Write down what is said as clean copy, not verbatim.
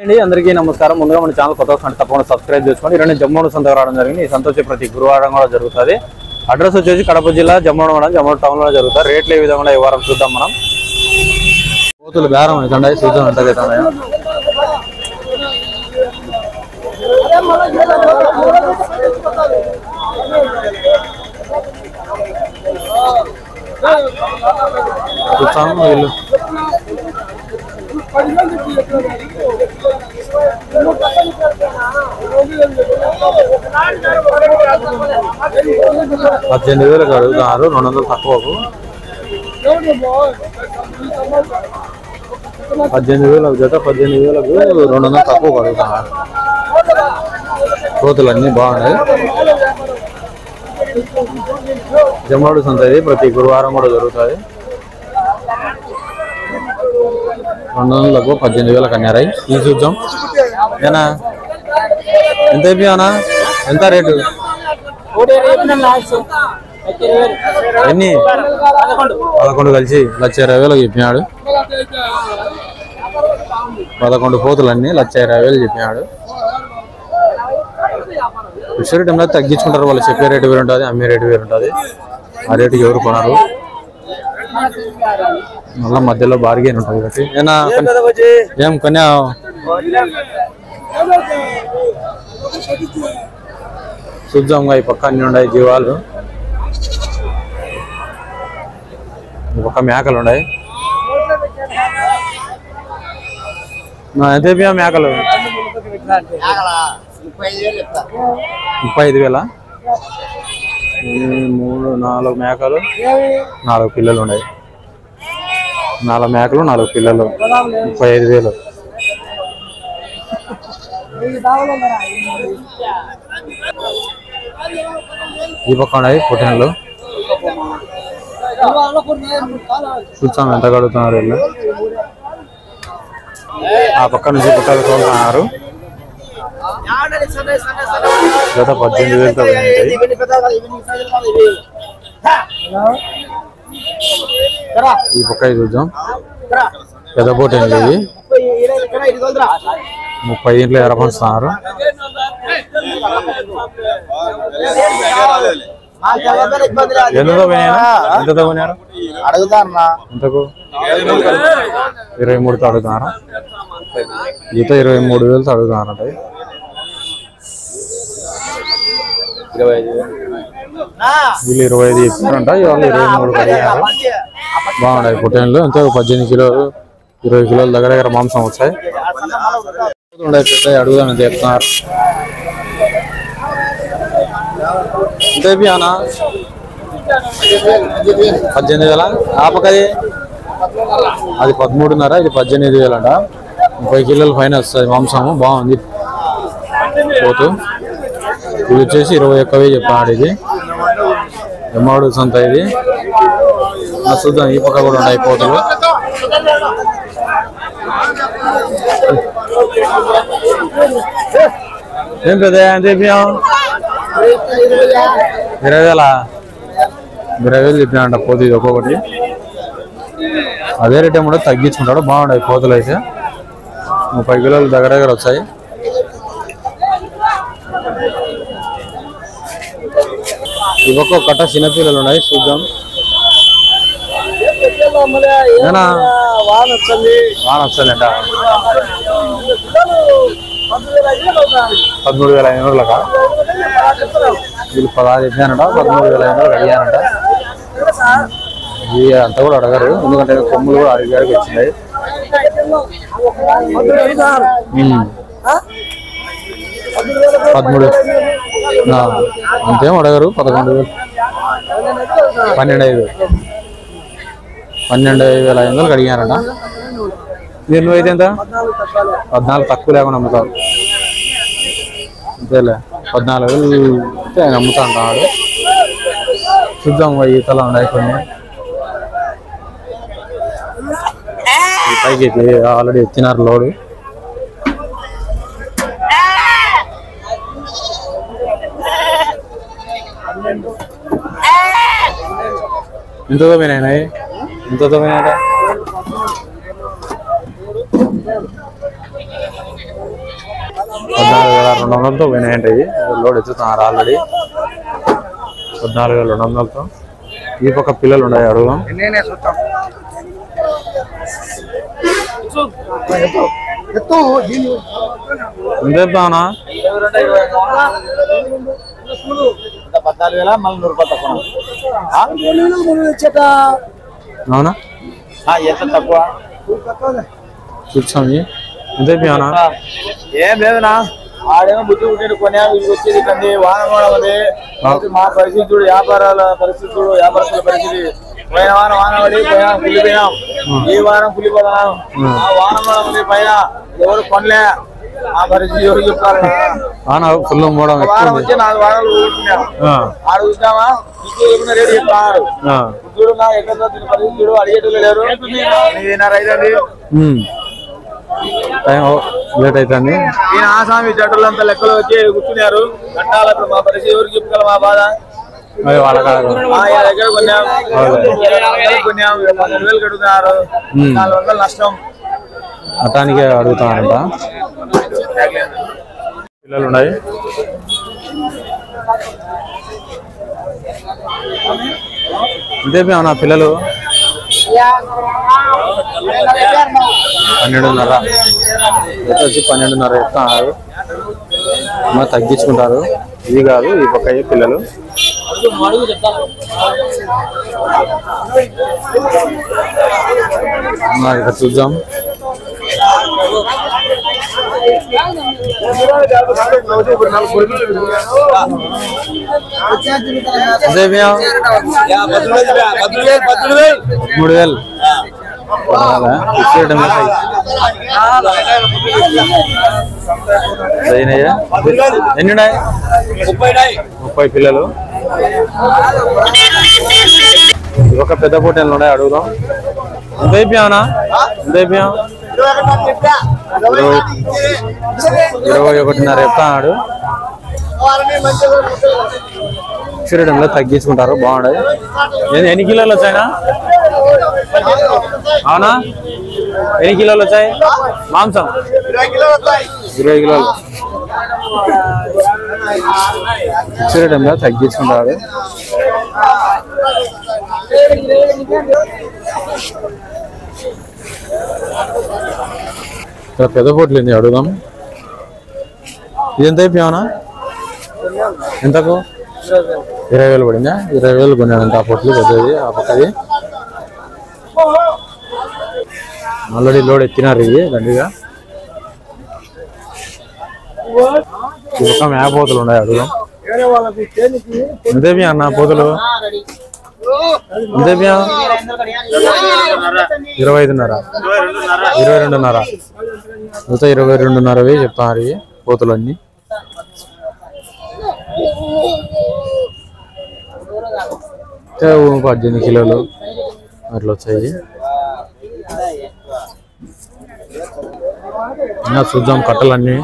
అందరికీ నమస్కారం. ముందుగా మన ఛానల్ కొత్త వస్తుంటే తప్పకుండా సబ్స్క్రైబ్ చేసుకోండి. ఈరోజు జమ్మోడు సంత రావడం జరిగింది. ఈ సంత వచ్చి ప్రతి గురువారం కూడా జరుగుతుంది. అడ్రస్ వచ్చేసి కడప జిల్లా జమ్మోడు మండలం జమ్మోడు టౌన్ లో జరుగుతుంది. రేట్లు ఏ విధంగా ఈ వారం చూద్దాం. మనం కోతులు బేరం అవుతుంటాయి, చూద్దాం ఎంత అవుతున్నాయో. చూస్తాము వీళ్ళు పద్దెనిమిది వేలకు అడుగుతున్నారు, 200 తక్కువకు. 18,000 జత, 18,000కు 200 తక్కువకు అడుగుతున్నారు. కోతులు అన్నీ బాగున్నాయి. జమ్మోడు సంత ఇది ప్రతి గురువారం కూడా జరుగుతుంది. 200లకు 18,000 అన్నారాయి. ఇది చూద్దాం. ఏనా ఎంత అయిపోయానా? ఎంత రేటు? ఎన్ని? 11 కలిసి 1,20,000 చెప్పినాడు. 11 కోతులన్నీ 1,20,000 చెప్పినాడు. ఫిషరీ టైంలో తగ్గించుకుంటారు. వాళ్ళు చెప్పే రేటు వేరు ఉంటుంది, అమ్మే రేటు వేరు ఉంటుంది. ఆ రేటుకి ఎవరు కొనరు. మళ్ళా మధ్యలో బార్గెన్ ఉంటుంది కాబట్టి. ఏం కొన్నా? చూద్దాంగా. ఈ పక్క అన్ని ఉన్నాయి జీవాలు. ఈ పక్క మేకలు ఉన్నాయి. ఎంత అయిపోయా మేకలు? 35,000. 3 4 మేకలు, 4 పిల్లలు ఉన్నాయి. 4 మేకలు, 4 పిల్లలు, 35,000. ఈ పక్క ఉన్నాయి పొట్టెన్లు. చూస్తాం ఎంత కడుగుతున్నారు వీళ్ళు. ఆ పక్క నుంచి పుట్టలు తోలుతున్నారు. గత 18,000 ఈ పక్క చూద్దాం. పెద్ద పొట్టెన్లు ఇవి 30 ఎరపంచుతున్నారు. ఎంతతో పోయినారు? అడుగుతారు ఎంతకు? 23తో అడుగుతున్నారు. ఈత 23,000తో అడుగుతున్నారంట. 25 వీళ్ళు 25 చెప్పారంట. వాళ్ళు 23 అడిగారు. బాగున్నాయి పొట్టేళ్ళు. ఎంతో 18 కిలోలు 20 కిలోల దగ్గర మాంసం వచ్చాయి. అడుగుదామని చెప్తున్నారు. ఎంత అయిపోయానా? 18,000. ఆ పక్కది అది 13.5, ఇది 18,000 అంట. 30 కిలోల పైన వస్తుంది మాంసము. బాగుంది పోతు. ఇది వచ్చేసి 21,000 చెప్పాడు. ఇది జమ్మోడు సంత ఇది. చూద్దాం. ఈ పక్క కూడా ఉన్నాయి పోతులు. ఏం పెద్ద ఎంత చెప్పాం? 20,000. 20,000 చెప్పినాడంట పోతు. ఇది ఒక్కొక్కటి అదే రేట్ ఏమో తగ్గించుకుంటాడు. బాగుంటాయి పోతులు అయితే. 30 కిలోలు దగ్గర వచ్చాయి. ఈ ఒక్క కట్ట చిన్నపిల్లలు ఉన్నాయి. చూద్దాం. వాన వస్తుందంట. 13,500 వీళ్ళు 16 చెప్పానంట. 13,500 అడిగానంట. ఇవి అంతా కూడా అడగారు, ఎందుకంటే కొమ్ములు కూడా అడిగారికి వచ్చినాయి. 13 అంతేం అడగారు. 11,000 12,500 అడిగానంట. మీరు నువ్వు అయితే ఎంత? 14 తక్కువ లేకుండా అమ్ముతావు. అంతేలే 14,000 ఆయన అమ్ముతా అంటున్నాడు. చూద్దాం. ఈతలా ఉన్నాయి కొన్ని. పైకి ఆల్రెడీ ఎత్తినారు లోడు. ఎంతతో పోయినాయి? ఎంతతో పోయినాయట? 14,200తో పోయినాయంట. ఇవి లోడ్ ఎత్తుతున్నారు ఆల్రెడీ. 14,200తో. ఈ పక్క పిల్లలు ఉన్నాయి, అడుగుదాం. ఎంత బానా? 14,000 మళ్ళీ 100 రూపాయలు తక్కువ. అవునా? ఎంత తక్కువ కూర్చోమి. ఎంత బానా? ఏం లేదునా, ఆడేమో బుద్ధి పుట్టిన కొనే వీళ్ళకి వచ్చేది కండి. వాన పడి మా పరిస్థితి చూడు, వ్యాపారాల పరిస్థితి చూడు, వ్యాపారస్తుల పరిస్థితి. పోయిన వారం వాన పడి కులిపోయినాం, ఈ వారం కులిపోతున్నాం. ఆ వాన పడి పైన ఎవరు కొనలే, ఆ పరిస్థితి ఎవరు చెప్తారు? ఫుల్ మూడం వారం వచ్చి 4 వారాలు ఊరుకున్నాం. ఆడ చూద్దామా ఇంకేమైనా రేటు చెప్తారు. చూడు నా ఎక్కడ పరిస్థితి చూడు, అడిగేటోళ్ళు లేరు. 8:30 అయిందండి. లేట్ అవుతుంది. ఈయన ఆసామి జట్టులంతా లెక్కలు వచ్చి కూర్చున్నారు. కట్టాలి ఇప్పుడు మా పరిస్థితి ఎవరికి చెప్పుకోవాలి? మా బాధ వాళ్ళ దగ్గర కొన్నాం, 12,000 కడుగుతున్నారు. 400 నష్టం. అటానికే అడుగుతానంట. పిల్లలు ఉన్నాయి. ఇంతేపి అవునా పిల్లలు? 12,500. వచ్చి 12,500 చెప్తున్నారు. తగ్గించుకుంటారు. ఇవి కాదు, ఈ పక్క పిల్లలు. ఇక్కడ చూద్దాం. మూడు వేలు ఎన్ని 30 పిల్లలు. ఒక పెద్ద పోటీలు ఉన్నాయి, అడుగుదాం. ఎంత అయిపోయావునా? ఎంత అయిపోయాం? 21,500 చెప్తాడు. శ్రీడంలో తగ్గించుకుంటారు, బాగుండదు. ఎన్ని కిలోలు వచ్చాయినా? అవునా? ఎన్ని కిలోలు వచ్చాయి మాంసం? 20 కిలోలు. శ్రీడంలో తగ్గించుకుంటారు. ఇక్కడ పెద్ద పోట్లు ఏంది, అడుగుదాం. ఇది ఎంత అయిపోయావునా? ఎంతకు? 20,000 పడిందా? 20,000 కొన్నాడంట ఆ పొట్లు పెద్దది. ఆ పక్కది ఆల్రెడీ లోడ్ ఎత్తినారు. ఇవి దండిగా. ఈ పక్క మేక పోతులు ఉన్నాయి, అడుగుదాం. ఎంతేపి అన్న పోతులు? ఎంతేపి? 25,500. 22,500. మిగతా 22,500 చెప్తున్నారు ఇవి పోతులు అన్ని. అంటే 18 కిలోలు అట్లా వచ్చాయి. చూద్దాం కట్టలన్నీ.